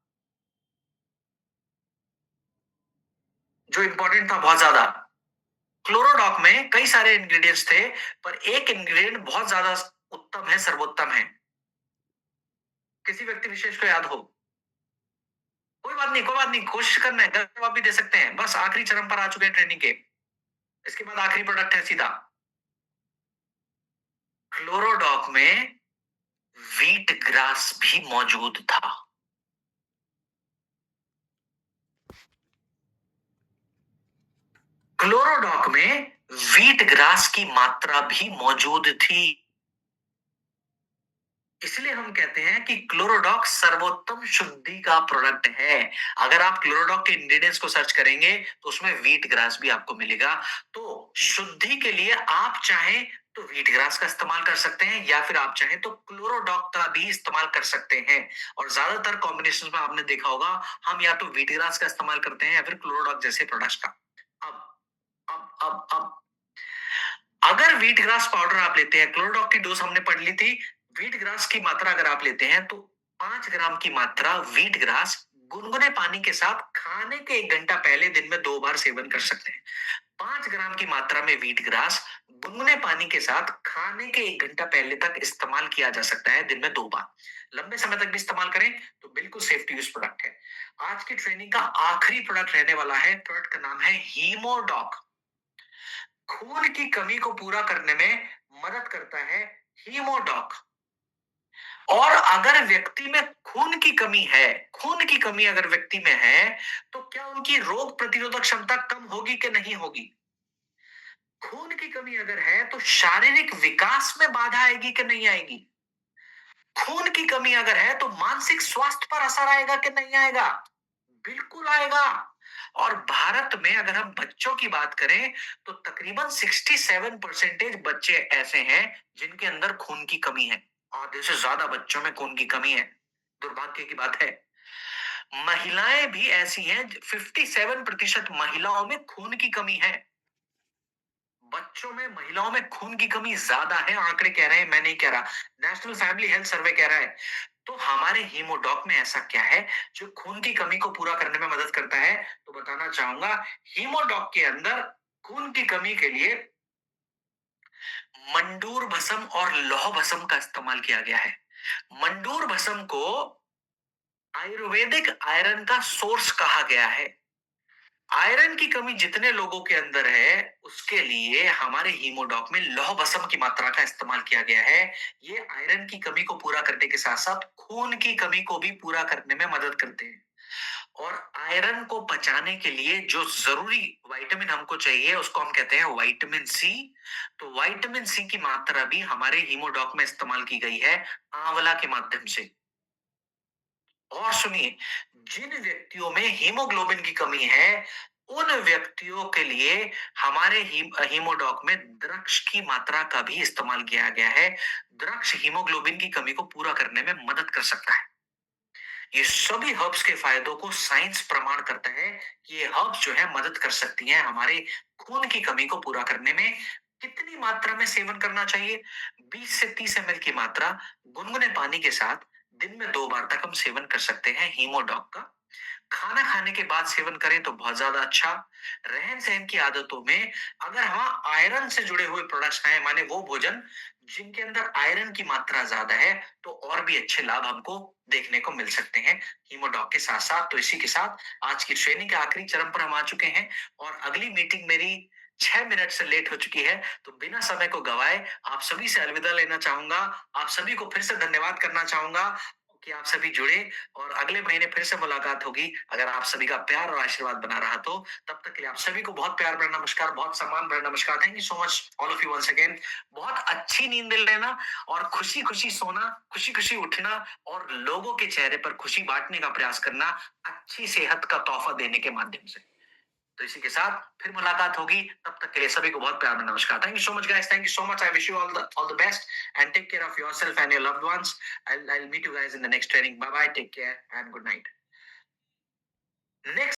जो इंपॉर्टेंट था बहुत ज्यादा। क्लोरोडॉक में कई सारे इंग्रेडिएंट्स थे, पर एक इंग्रेडिएंट बहुत ज्यादा उत्तम है, सर्वोत्तम है। किसी व्यक्ति विशेष को याद हो? कोई बात नहीं, कोई बात नहीं, कोशिश करना है, गलत जवाब भी दे सकते हैं। बस आखिरी चरण पर आ चुके हैं ट्रेनिंग के। इसके बाद आखिरी प्रोडक्ट है सीधा। क्लोरोडॉक में व्हीट ग्रास भी मौजूद था। क्लोरोडॉक में व्हीट ग्रास की मात्रा भी मौजूद थी। इसलिए हम कहते हैं कि क्लोरोडॉक सर्वोत्तम शुद्धि का प्रोडक्ट है। अगर आप क्लोरोडॉक के इंग्रेडिएंट्स को सर्च करेंगे तो उसमें व्हीट ग्रास भी आपको मिलेगा। तो शुद्धि के लिए आप चाहें तो व्हीट ग्रास का इस्तेमाल कर सकते हैं, या फिर आप चाहें तो क्लोरोडॉक का भी इस्तेमाल कर सकते हैं। और ज्यादातर कॉम्बिनेशन में आपने देखा होगा, हम या तो व्हीट ग्रास का इस्तेमाल करते हैं या फिर क्लोरोडॉक जैसे प्रोडक्ट्स का। अब अब अगर व्हीट ग्रास पाउडर आप लेते हैं, क्लोरोडॉक की डोज हमने पढ़ ली थी। व्हीट ग्रास की मात्रा अगर आप लेते हैं तो 5 ग्राम की मात्रा व्हीट ग्रास गुनगुने पानी के साथ खाने के 1 घंटा पहले दिन में 2 बार सेवन कर सकते हैं। 5 ग्राम की मात्रा में व्हीट ग्रास गुनगुने पानी के साथ खाने के 1 घंटा पहले तक इस्तेमाल किया जा सकता है, दिन में 2 बार। लंबे समय तक भी इस्तेमाल करें तो बिल्कुल सेफ टू यूज प्रोडक्ट है। आज की ट्रेनिंग का आखिरी प्रोडक्ट रहने वाला है। प्रोडक्ट का नाम है हीमोडॉक। खून की कमी को पूरा करने में मदद करता है हीमोडॉक। और अगर व्यक्ति में खून की कमी है, खून की कमी अगर व्यक्ति में है, तो क्या उनकी रोग प्रतिरोधक क्षमता कम होगी कि नहीं होगी? खून की कमी अगर है तो शारीरिक विकास में बाधा आएगी कि नहीं आएगी? खून की कमी अगर है तो मानसिक स्वास्थ्य पर असर आएगा कि नहीं आएगा? बिल्कुल आएगा। और भारत में अगर हम बच्चों की बात करें तो तकरीबन 67% बच्चे ऐसे हैं जिनके अंदर खून की कमी है। आधे से ज्यादा बच्चों में खून की कमी है। दुर्भाग्य की बात है। महिलाएं भी ऐसी हैं, 57% महिलाओं में खून की कमी है। बच्चों में, महिलाओं में खून की कमी ज्यादा है, आंकड़े कह रहे हैं, मैं नहीं कह रहा। नेशनल फैमिली हेल्थ सर्वे कह रहा है। तो हमारे हीमोडॉक में ऐसा क्या है जो खून की कमी को पूरा करने में मदद करता है? तो बताना चाहूंगा, हीमोडॉक के अंदर खून की कमी के लिए मंडूर भस्म और लौह भस्म का इस्तेमाल किया गया है। मंडूर भस्म को आयुर्वेदिक आयरन का सोर्स कहा गया है। आयरन की कमी जितने लोगों के अंदर है उसके लिए हमारे हीमोडॉक में लौह भस्म की मात्रा का इस्तेमाल किया गया है। ये आयरन की कमी को पूरा करने के साथ साथ खून की कमी को भी पूरा करने में मदद करते हैं। और आयरन को पचाने के लिए जो जरूरी विटामिन हमको चाहिए उसको हम कहते हैं विटामिन सी। तो विटामिन सी की मात्रा भी हमारे हीमोडॉक में इस्तेमाल की गई है आंवला के माध्यम से। और सुनिए, जिन व्यक्तियों में हीमोग्लोबिन की कमी है उन व्यक्तियों के लिए हमारे हीमोडॉक में द्रक्ष की मात्रा का भी इस्तेमाल किया गया है। द्रक्ष हीमोग्लोबिन की कमी को पूरा करने में मदद कर सकता है। ये सभी हर्ब्स के फायदों को साइंस प्रमाण करता है कि ये हर्ब्स जो है मदद कर सकती हैं हमारे खून की कमी को पूरा करने में। कितनी मात्रा में सेवन करना चाहिए? 20 से 30 ml की मात्रा गुनगुने पानी के साथ दिन में 2 बार तक हम सेवन कर सकते हैं हीमोडॉक का। खाना खाने के बाद सेवन करें तो बहुत ज्यादा अच्छा। रहन सहन की आदतों में अगर हम आयरन से जुड़े हुए प्रोडक्ट्स खाएं, माने वो भोजन जिनके अंदर आयरन की मात्रा ज्यादा है, तो और भी अच्छे लाभ हमको देखने को मिल सकते हैं हीमोडॉक के साथ साथ। तो इसी के साथ आज की ट्रेनिंग के आखिरी चरण पर हम आ चुके हैं और अगली मीटिंग मेरी 6 मिनट से लेट हो चुकी है। तो बिना समय को गवाए आप सभी से अलविदा लेना चाहूंगा। आप सभी को फिर से धन्यवाद करना चाहूंगा कि आप सभी जुड़े और अगले महीने फिर से मुलाकात होगी अगर आप सभी का प्यार और आशीर्वाद बना रहा तो। तब तक के लिए आप सभी को बहुत प्यार भरा नमस्कार, बहुत सम्मान भरा नमस्कार। Thank you so much all of you once again. बहुत अच्छी नींद लेना और खुशी खुशी सोना, खुशी खुशी उठना और लोगों के चेहरे पर खुशी बांटने का प्रयास करना अच्छी सेहत का तोहफा देने के माध्यम से। तो इसी के साथ फिर मुलाकात होगी। तब तक के लिए सभी को बहुत प्यार और नमस्कार। Thank you so much guys, thank you so much. I wish you all the best and take care of yourself and your loved ones. I'll meet you guys in the next training. Bye bye, take care and good night. Next